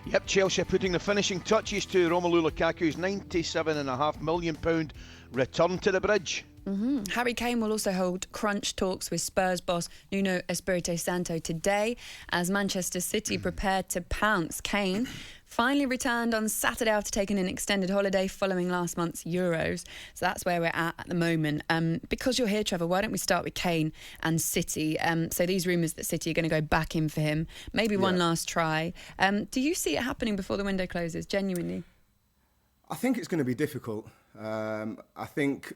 Yep, Chelsea putting the finishing touches to Romelu Lukaku's £97.5 million return to the bridge. Harry Kane will also hold crunch talks with Spurs boss Nuno Espirito Santo today as Manchester City prepare to pounce. Kane finally returned on Saturday after taking an extended holiday following last month's Euros. So that's where we're at the moment. Because you're here, Trevor, why don't we start with Kane and City? So these rumours that City are going to go back in for him, maybe one last try. Do you see it happening before the window closes, genuinely? I think it's going to be difficult. I think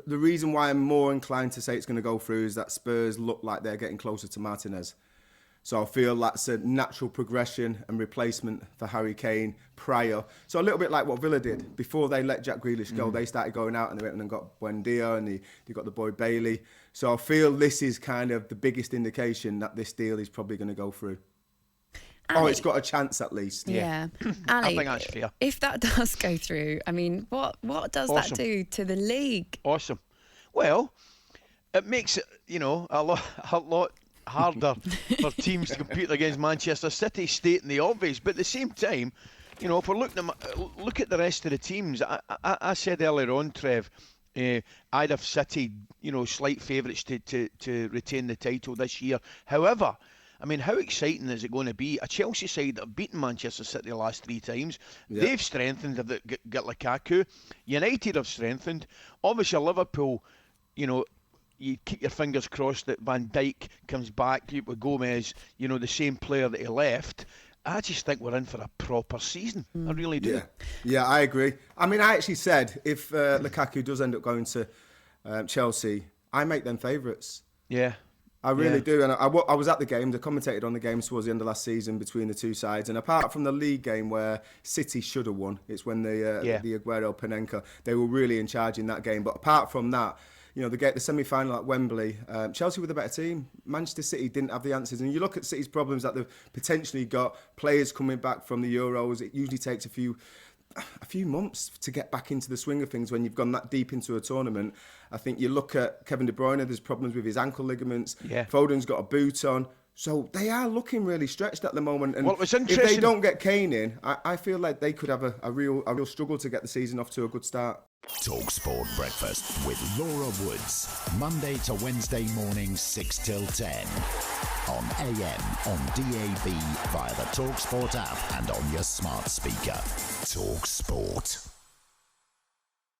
the reason why I'm more inclined to say it's going to go through is that Spurs look like they're getting closer to Martinez. So I feel that's a natural progression and replacement for Harry Kane prior. So a little bit like what Villa did. Before they let Jack Grealish go, they started going out and they went and got Buendia and they got the boy Bailey. So I feel this is kind of the biggest indication that this deal is probably going to go through. Ali, it's got a chance at least. Yeah. I Ali, think that's fair. If that does go through, I mean, what does that do to the league? Awesome. Well, it makes it, a lot harder for teams to compete against Manchester City, stating the obvious. But at the same time, if we're look at the rest of the teams. I said earlier on, Trev, I'd have City, slight favourites to retain the title this year. However, I mean, how exciting is it going to be? A Chelsea side that have beaten Manchester City the last 3 times. Yeah. They've strengthened, they've got Lukaku. United have strengthened. Obviously, Liverpool, you keep your fingers crossed that Van Dijk comes back with Gomez, the same player that he left. I just think we're in for a proper season. I really do. Yeah, I agree. I mean, I actually said if Lukaku does end up going to Chelsea, I make them favourites. Yeah. I really do, and I was at the game. I commentated on the games towards the end of last season between the two sides. And apart from the league game where City should have won, it's when the Aguero Panenka, they were really in charge in that game. But apart from that, the semi-final at Wembley, Chelsea were the better team. Manchester City didn't have the answers. And you look at City's problems that they've potentially got, players coming back from the Euros. It usually takes a few months to get back into the swing of things when you've gone that deep into a tournament. I think you look at Kevin De Bruyne, there's problems with his ankle ligaments. Yeah. Foden's got a boot on. So they are looking really stretched at the moment. And if they don't get Kane in, I feel like they could have a real struggle to get the season off to a good start. talkSPORT Breakfast with Laura Woods. Monday to Wednesday morning, 6 till 10. On AM, on DAB, via the talkSPORT app and on your smart speaker. talkSPORT.